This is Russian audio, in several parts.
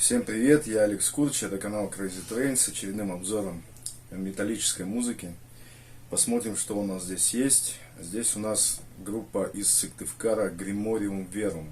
Всем привет, я Алекс Курч, это канал Crazy Train с очередным обзором металлической музыки. Посмотрим, что у нас здесь есть. Здесь у нас группа из Сыктывкара Grimorium Verum.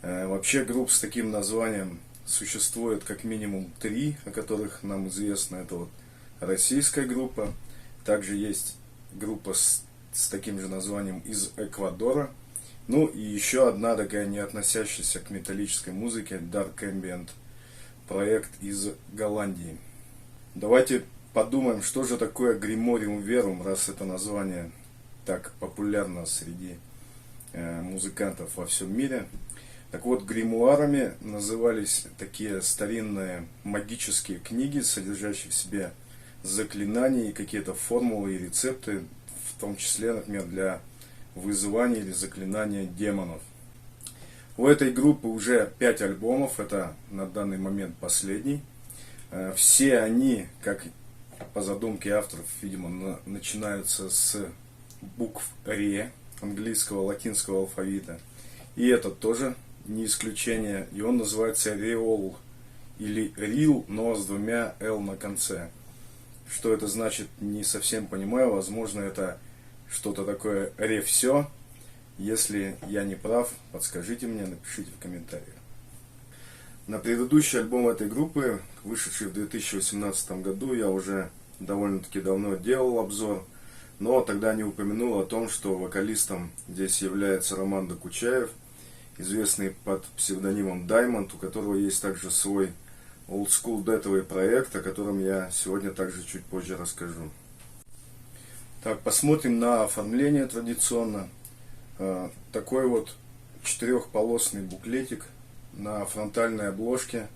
Вообще групп с таким названием существует как минимум 3, о которых нам известно. Это вот российская группа. Также есть группа с таким же названием из Эквадора. Ну и еще одна такая не относящаяся к металлической музыке Dark Ambient проект из Голландии. Давайте подумаем, что же такое Grimorium Verum, раз это название так популярно среди музыкантов во всем мире. Так вот, гримуарами назывались такие старинные магические книги, содержащие в себе заклинания и какие-то формулы и рецепты, в том числе, например, для вызывания или заклинания демонов. У этой группы уже 5 альбомов, это на данный момент последний. Все они, как по задумке авторов, видимо, начинаются с букв ре, английского, латинского алфавита. И этот тоже не исключение, и он называется Reol, или Real, но с 2 L на конце. Что это значит, не совсем понимаю, возможно, это что-то такое ре все. Если я не прав, подскажите мне, напишите в комментариях. На предыдущий альбом этой группы, вышедший в 2018 году, я уже довольно-таки давно делал обзор, но тогда не упомянул о том, что вокалистом здесь является Роман Докучаев, известный под псевдонимом Diamond, у которого есть также свой олдскул дэтовый проект, о котором я сегодня также чуть позже расскажу. Так, посмотрим на оформление традиционно. Такой вот 4-полосный буклетик на фронтальной обложке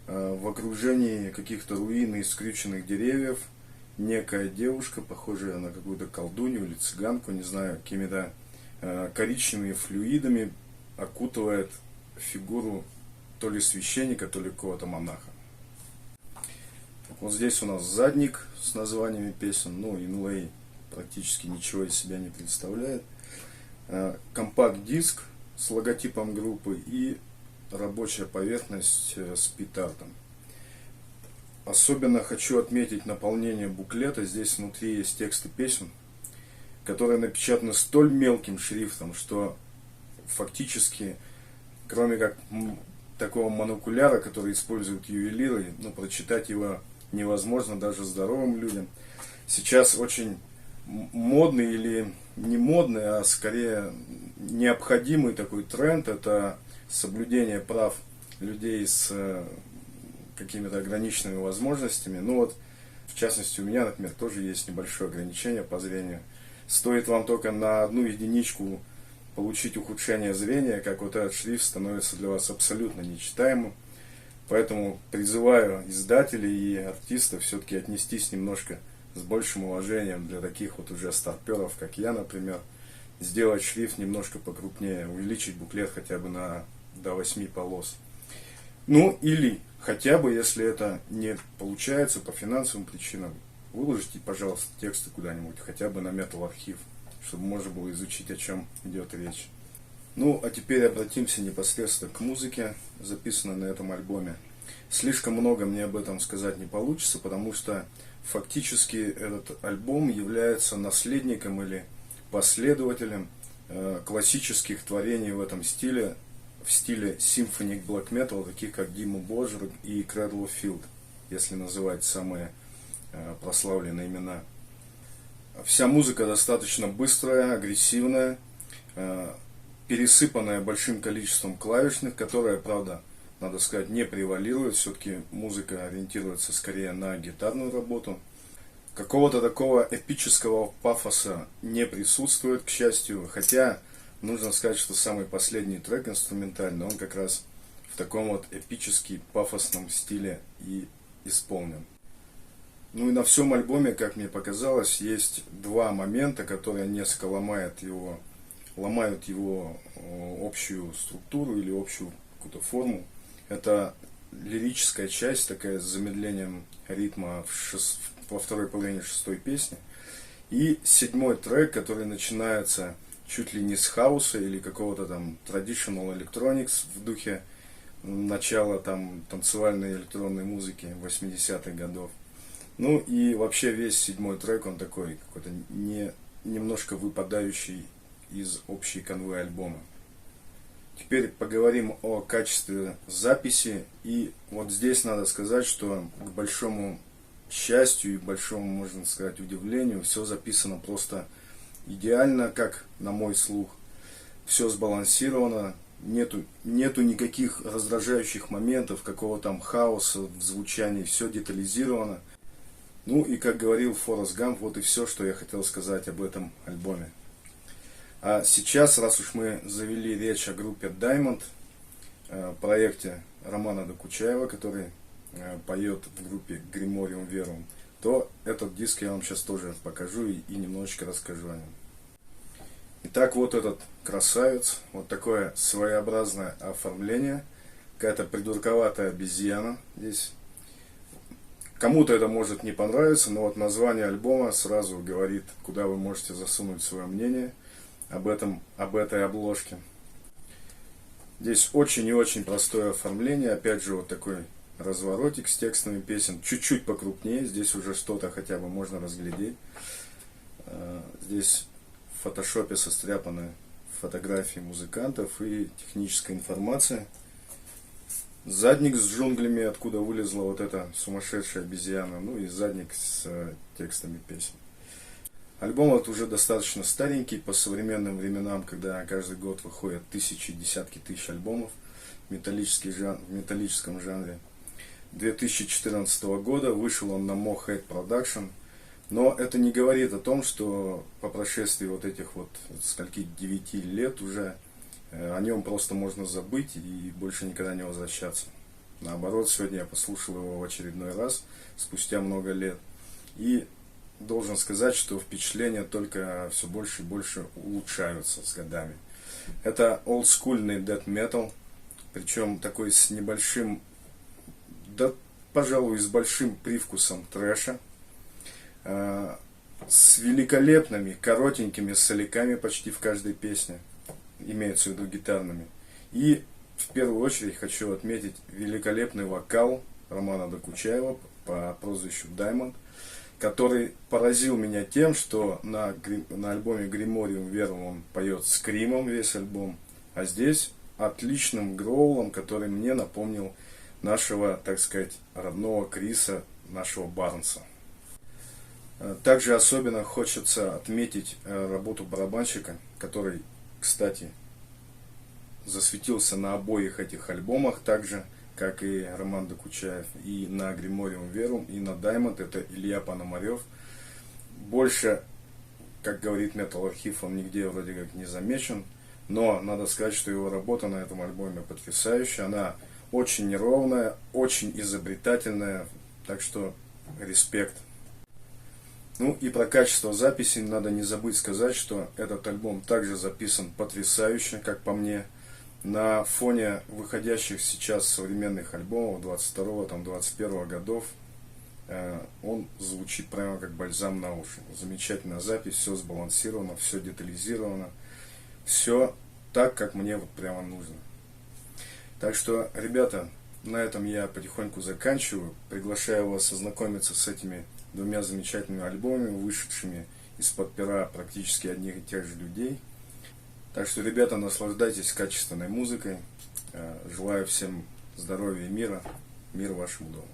в окружении каких-то руин и скрюченных деревьев. Некая девушка, похожая на какую-то колдунью или цыганку, не знаю, какими-то коричневыми флюидами окутывает фигуру то ли священника, то ли какого-то монаха. Вот здесь у нас задник с названиями песен, ну, инлей практически ничего из себя не представляет. Компакт-диск с логотипом группы и рабочая поверхность с пит-артом. Особенно хочу отметить наполнение буклета. Здесь внутри есть тексты песен, которые напечатаны столь мелким шрифтом, что фактически, кроме как такого монокуляра, который используют ювелиры, прочитать его невозможно даже здоровым людям. Сейчас очень модный или не модный, а скорее необходимый такой тренд — это соблюдение прав людей с какими-то ограниченными возможностями. Ну вот, в частности, у меня, например, тоже есть небольшое ограничение по зрению. Стоит вам только на 1 единичку получить ухудшение зрения, как вот этот шрифт становится для вас абсолютно нечитаемым. Поэтому призываю издателей и артистов все-таки отнестись немножко с большим уважением для таких вот уже старперов, как я, например, сделать шрифт немножко покрупнее, увеличить буклет хотя бы до 8 полос. Ну, или хотя бы, если это не получается по финансовым причинам, выложите, пожалуйста, тексты куда-нибудь, хотя бы на Metal архив, чтобы можно было изучить, о чем идет речь. Ну, а теперь обратимся непосредственно к музыке, записанной на этом альбоме. Слишком много мне об этом сказать не получится, потому что фактически этот альбом является наследником или последователем классических творений в этом стиле, в стиле Symphonic Black Metal, таких как Dimmu Borgir и Cradle of Filth, если называть самые прославленные имена. Вся музыка достаточно быстрая, агрессивная, пересыпанная большим количеством клавишных, которая, правда, надо сказать, не превалирует. Все-таки музыка ориентируется скорее на гитарную работу. Какого-то такого эпического пафоса не присутствует, к счастью. Хотя, нужно сказать, что самый последний трек инструментальный, он как раз в таком вот эпически пафосном стиле и исполнен. Ну и на всем альбоме, как мне показалось, есть 2 момента, которые несколько ломают его общую структуру или общую какую-то форму. Это лирическая часть, такая с замедлением ритма во второй половине 6-й песни. И 7-й трек, который начинается чуть ли не с хауса или какого-то там traditional electronics в духе начало там танцевальной электронной музыки 80-х годов. Ну и вообще весь 7-й трек, он такой какой-то немножко выпадающий из общей канвы альбома. Теперь поговорим о качестве записи. И вот здесь надо сказать, что к большому счастью и большому, можно сказать, удивлению, все записано просто идеально, как на мой слух. Все сбалансировано, нету никаких раздражающих моментов, какого там хаоса в звучании, все детализировано. Ну и как говорил Форрест Гамп, вот и все, что я хотел сказать об этом альбоме. А сейчас, раз уж мы завели речь о группе Diamond, проекте Романа Докучаева, который поет в группе Grimorium Verum, то этот диск я вам сейчас тоже покажу и немножечко расскажу о нем. Итак, вот этот красавец, вот такое своеобразное оформление, какая-то придурковатая обезьяна здесь. Кому-то это может не понравиться, но вот название альбома сразу говорит, куда вы можете засунуть свое мнение об этой обложке. Здесь очень и очень простое оформление, опять же вот такой разворотик с текстами песен, чуть-чуть покрупнее, здесь уже что-то хотя бы можно разглядеть. Здесь в фотошопе состряпаны фотографии музыкантов и техническая информация. Задник с джунглями, откуда вылезла вот эта сумасшедшая обезьяна, ну и задник с текстами песен. Альбом вот уже достаточно старенький по современным временам, когда каждый год выходят тысячи, десятки тысяч альбомов в металлическом жанре. 2014 года вышел он на Mohead Production, но это не говорит о том, что по прошествии вот этих вот скольки 9 лет уже о нем просто можно забыть и больше никогда не возвращаться. Наоборот, сегодня я послушал его в очередной раз, спустя много лет. И должен сказать, что впечатления только все больше и больше улучшаются с годами. Это олдскульный death metal, причем такой с небольшим, да, пожалуй, с большим привкусом трэша, с великолепными, коротенькими соляками почти в каждой песне, имеется в виду гитарными. И в первую очередь хочу отметить великолепный вокал Романа Докучаева по прозвищу Diamond, который поразил меня тем, что на альбоме Grimorium Verum он поет скримом весь альбом, а здесь отличным гроулом, который мне напомнил нашего, так сказать, родного Криса, нашего Барнса. Также особенно хочется отметить работу барабанщика, который, кстати, засветился на обоих этих альбомах, так же, как и Роман Докучаев, и на Grimorium Verum, и на Diamond, это Илья Пономарев. Больше, как говорит Metal Архив, он нигде вроде как не замечен, но надо сказать, что его работа на этом альбоме потрясающая, она очень неровная, очень изобретательная, так что респект. Ну и про качество записи надо не забыть сказать, что этот альбом также записан потрясающе, как по мне, на фоне выходящих сейчас современных альбомов 22-21 годов. Он звучит прямо как бальзам на уши. Замечательная запись, все сбалансировано, все детализировано, все так, как мне вот прямо нужно. Так что, ребята, на этом я потихоньку заканчиваю. Приглашаю вас ознакомиться с этими двумя замечательными альбомами, вышедшими из-под пера практически одних и тех же людей. Так что, ребята, наслаждайтесь качественной музыкой. Желаю всем здоровья и мира. Мир вашему дому.